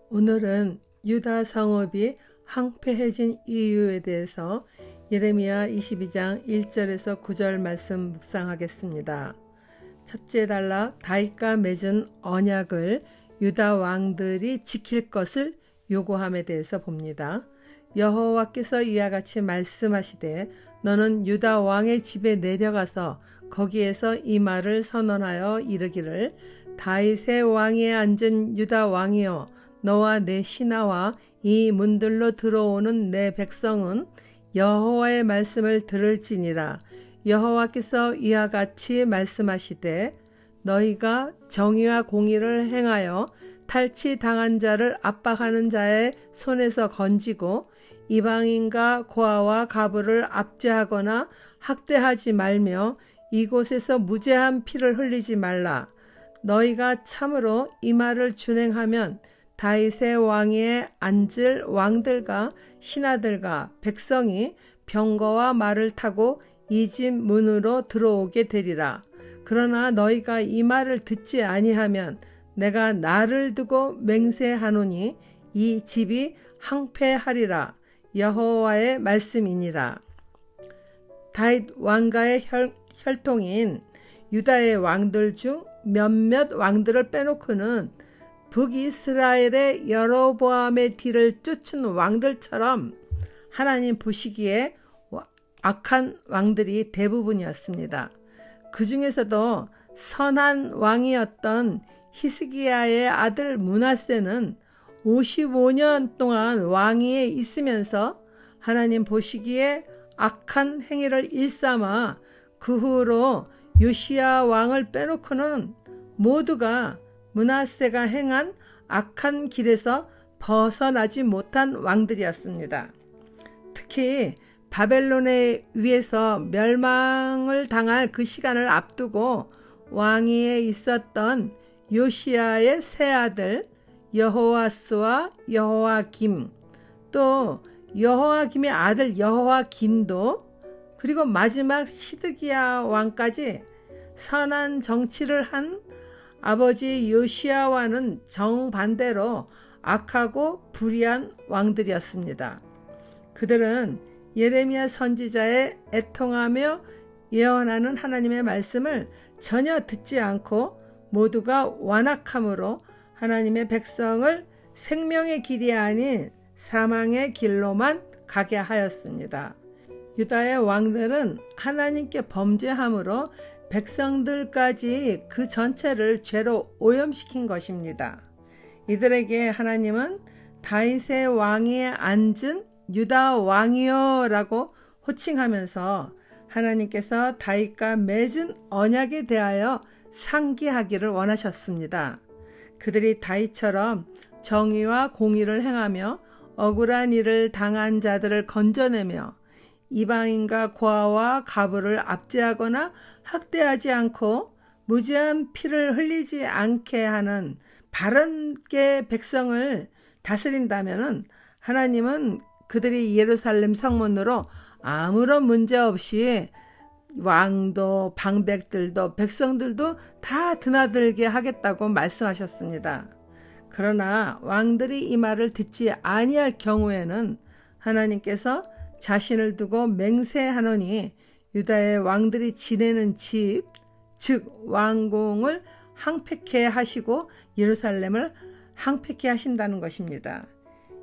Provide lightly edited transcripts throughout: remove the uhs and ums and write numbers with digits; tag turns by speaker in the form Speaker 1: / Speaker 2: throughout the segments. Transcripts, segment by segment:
Speaker 1: 오늘은 유다 성읍이 황폐해진 이유에 대해서 예레미야 22장 1절에서 9절 말씀 묵상하겠습니다. 첫째 단락, 다윗과 맺은 언약을 유다 왕들이 지킬 것을 요구함에 대해서 봅니다. 여호와께서 이와 같이 말씀하시되 너는 유다 왕의 집에 내려가서 거기에서 이 말을 선언하여 이르기를 다윗의 왕위에 앉은 유다 왕이여 너와 내 신하와 이 문들로 들어오는 내 백성은 여호와의 말씀을 들을지니라. 여호와께서 이와 같이 말씀하시되 너희가 정의와 공의를 행하여 탈취당한 자를 압박하는 자의 손에서 건지고 이방인과 고아와 가부를 압제하거나 학대하지 말며 이곳에서 무죄한 피를 흘리지 말라. 너희가 참으로 이 말을 준행하면 다윗의 왕위에 앉을 왕들과 신하들과 백성이 병거와 말을 타고 이 집 문으로 들어오게 되리라. 그러나 너희가 이 말을 듣지 아니하면 내가 나를 두고 맹세하노니 이 집이 황폐하리라. 여호와의 말씀이니라. 다윗 왕가의 혈통인 유다의 왕들 중 몇몇 왕들을 빼놓고는 북이스라엘의 여로보암의 뒤를 쫓은 왕들처럼 하나님 보시기에 악한 왕들이 대부분이었습니다. 그 중에서도 선한 왕이었던 히스기야의 아들 므낫세는 55년 동안 왕위에 있으면서 하나님 보시기에 악한 행위를 일삼아 그 후로 요시야 왕을 빼놓고는 모두가 므낫세가 행한 악한 길에서 벗어나지 못한 왕들이었습니다. 특히 바벨론에 의해서 멸망을 당할 그 시간을 앞두고 왕위에 있었던 요시야의 세 아들 여호아스와 여호아김, 또 여호아김의 아들 여호아김도, 그리고 마지막 시드기야 왕까지 선한 정치를 한 아버지 요시야와는 정반대로 악하고 불의한 왕들이었습니다. 그들은 예레미야 선지자의 애통하며 예언하는 하나님의 말씀을 전혀 듣지 않고 모두가 완악함으로 하나님의 백성을 생명의 길이 아닌 사망의 길로만 가게 하였습니다. 유다의 왕들은 하나님께 범죄함으로 백성들까지 그 전체를 죄로 오염시킨 것입니다. 이들에게 하나님은 다윗의 왕위에 앉은 유다 왕이여 라고 호칭하면서 하나님께서 다윗과 맺은 언약에 대하여 상기하기를 원하셨습니다. 그들이 다윗처럼 정의와 공의를 행하며 억울한 일을 당한 자들을 건져내며 이방인과 고아와 가부를 압제하거나 학대하지 않고 무죄한 피를 흘리지 않게 하는 바른게 백성을 다스린다면 하나님은 그들이 예루살렘 성문으로 아무런 문제 없이 왕도 방백들도 백성들도 다 드나들게 하겠다고 말씀하셨습니다. 그러나 왕들이 이 말을 듣지 아니할 경우에는 하나님께서 자신을 두고 맹세하노니 유다의 왕들이 지내는 집, 즉 왕궁을 황폐케 하시고 예루살렘을 황폐케 하신다는 것입니다.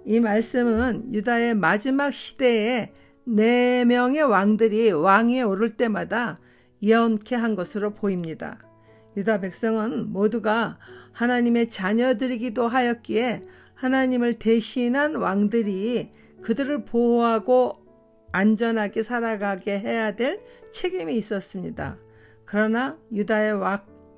Speaker 1: 이 말씀은 유다의 마지막 시대에 4명의 왕들이 왕위에 오를 때마다 예언케 한 것으로 보입니다. 유다 백성은 모두가 하나님의 자녀들이기도 하였기에 하나님을 대신한 왕들이 그들을 보호하고 안전하게 살아가게 해야 될 책임이 있었습니다. 그러나 유다의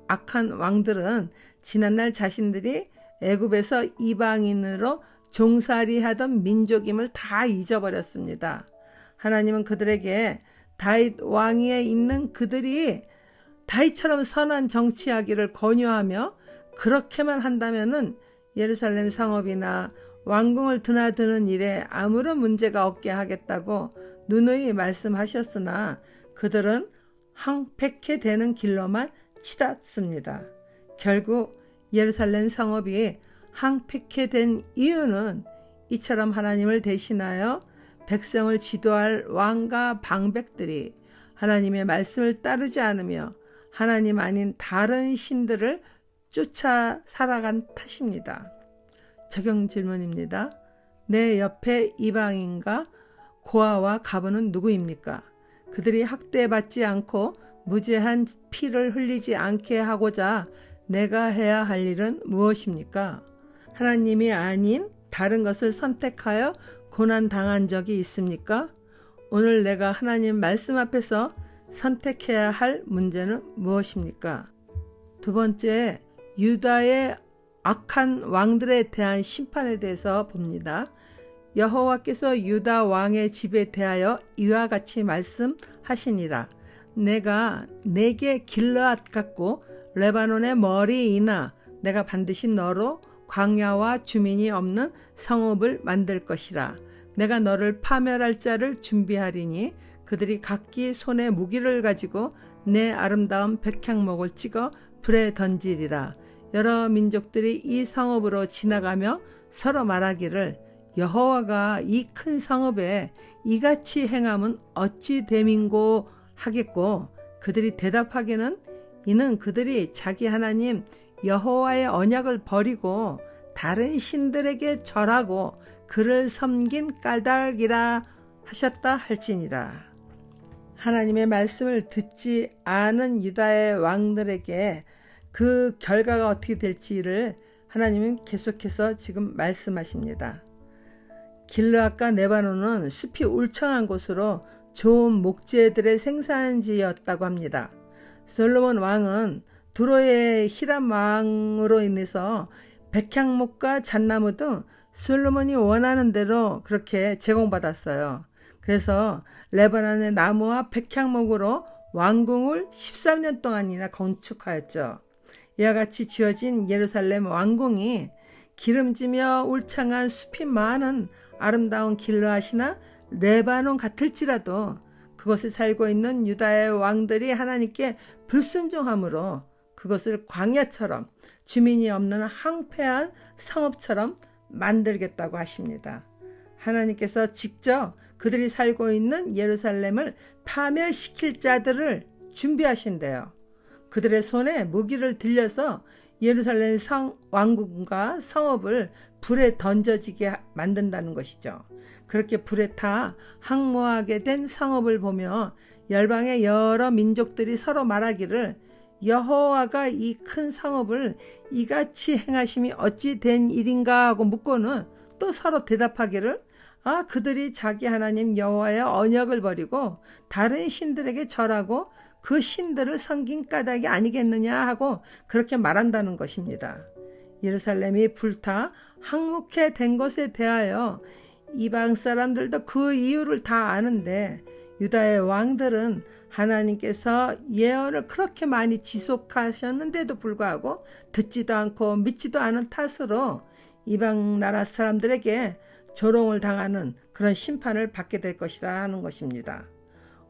Speaker 1: 악한 왕들은 지난날 자신들이 애굽에서 이방인으로 종살이하던 민족임을 다 잊어버렸습니다. 하나님은 그들에게 다윗 왕위에 있는 그들이 다윗처럼 선한 정치하기를 권유하며 그렇게만 한다면은 예루살렘 성읍이나 왕궁을 드나드는 일에 아무런 문제가 없게 하겠다고 누누이 말씀하셨으나 그들은 황폐케 되는 길로만 치닫습니다. 결국 예루살렘 성읍이 황폐케 된 이유는 이처럼 하나님을 대신하여 백성을 지도할 왕과 방백들이 하나님의 말씀을 따르지 않으며 하나님 아닌 다른 신들을 쫓아 살아간 탓입니다. 적용 질문입니다. 내 옆에 이방인과 고아와 과부는 누구입니까? 그들이 학대받지 않고 무죄한 피를 흘리지 않게 하고자 내가 해야 할 일은 무엇입니까? 하나님이 아닌 다른 것을 선택하여 고난당한 적이 있습니까? 오늘 내가 하나님 말씀 앞에서 선택해야 할 문제는 무엇입니까? 두 번째, 유다의 악한 왕들에 대한 심판에 대해서 봅니다. 여호와께서 유다 왕의 집에 대하여 이와 같이 말씀하시니라. 내가 내게 길르앗 같고 레바논의 머리이나 내가 반드시 너로 광야와 주민이 없는 성읍을 만들 것이라. 내가 너를 파멸할 자를 준비하리니 그들이 각기 손에 무기를 가지고 내 아름다운 백향목을 찍어 불에 던지리라. 여러 민족들이 이 성읍으로 지나가며 서로 말하기를 여호와가 이 큰 성읍에 이같이 행함은 어찌 됨인고 하겠고, 그들이 대답하기는 이는 그들이 자기 하나님 여호와의 언약을 버리고 다른 신들에게 절하고 그를 섬긴 까닭이라 하셨다 할지니라. 하나님의 말씀을 듣지 않은 유다의 왕들에게 그 결과가 어떻게 될지를 하나님은 계속해서 지금 말씀하십니다. 길르앗과 레바논은 숲이 울창한 곳으로 좋은 목재들의 생산지였다고 합니다. 솔로몬 왕은 두로의 히람 왕으로 인해서 백향목과 잣나무 등 솔로몬이 원하는 대로 그렇게 제공받았어요. 그래서 레바논의 나무와 백향목으로 왕궁을 13년 동안이나 건축하였죠. 이와 같이 지어진 예루살렘 왕궁이 기름지며 울창한 숲이 많은 아름다운 길르앗이나 레바논 같을지라도 그곳에 살고 있는 유다의 왕들이 하나님께 불순종함으로 그것을 광야처럼 주민이 없는 황폐한 성읍처럼 만들겠다고 하십니다. 하나님께서 직접 그들이 살고 있는 예루살렘을 파멸시킬 자들을 준비하신대요. 그들의 손에 무기를 들려서 예루살렘 왕궁과 성읍을 불에 던져지게 만든다는 것이죠. 그렇게 불에 타 항모하게 된 성읍을 보며 열방의 여러 민족들이 서로 말하기를 여호와가 이 큰 성읍을 이같이 행하심이 어찌 된 일인가 하고 묻고는 또 서로 대답하기를 그들이 자기 하나님 여호와의 언약을 버리고 다른 신들에게 절하고 그 신들을 섬긴 까닭이 아니겠느냐 하고 그렇게 말한다는 것입니다. 예루살렘이 불타 황무케 된 것에 대하여 이방 사람들도 그 이유를 다 아는데 유다의 왕들은 하나님께서 예언을 그렇게 많이 지속하셨는데도 불구하고 듣지도 않고 믿지도 않은 탓으로 이방 나라 사람들에게 조롱을 당하는 그런 심판을 받게 될 것이라 하는 것입니다.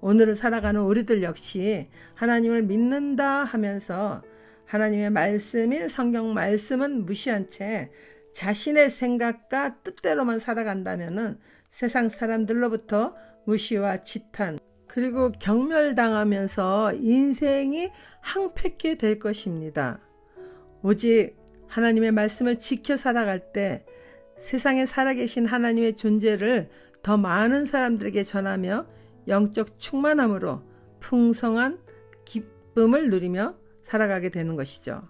Speaker 1: 오늘을 살아가는 우리들 역시 하나님을 믿는다 하면서 하나님의 말씀인 성경 말씀은 무시한 채 자신의 생각과 뜻대로만 살아간다면 세상 사람들로부터 무시와 지탄 그리고 경멸당하면서 인생이 황폐케 될 것입니다. 오직 하나님의 말씀을 지켜 살아갈 때 세상에 살아계신 하나님의 존재를 더 많은 사람들에게 전하며 영적 충만함으로 풍성한 기쁨을 누리며 살아가게 되는 것이죠.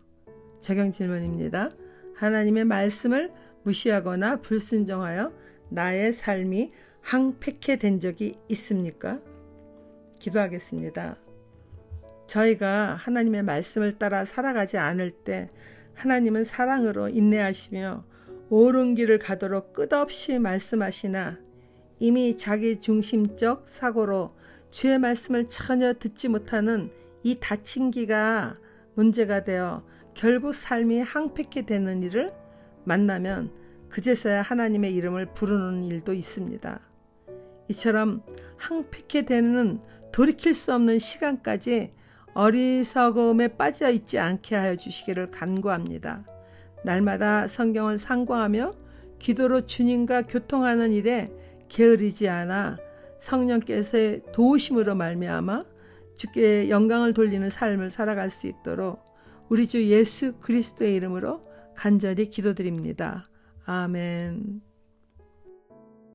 Speaker 1: 적용 질문입니다. 하나님의 말씀을 무시하거나 불순종하여 나의 삶이 황폐케 된 적이 있습니까? 기도하겠습니다. 저희가 하나님의 말씀을 따라 살아가지 않을 때 하나님은 사랑으로 인내하시며 옳은 길을 가도록 끝없이 말씀하시나 이미 자기 중심적 사고로 주의 말씀을 전혀 듣지 못하는 이 닫힌 귀가 문제가 되어 결국 삶이 황폐케 되는 일을 만나면 그제서야 하나님의 이름을 부르는 일도 있습니다. 이처럼 황폐케 되는 돌이킬 수 없는 시간까지 어리석음에 빠져 있지 않게 하여 주시기를 간구합니다. 날마다 성경을 상고하며 기도로 주님과 교통하는 일에 게으르지 않아 성령께서의 도우심으로 말미암아 주께 영광을 돌리는 삶을 살아갈 수 있도록 우리 주 예수 그리스도의 이름으로 간절히 기도드립니다. 아멘.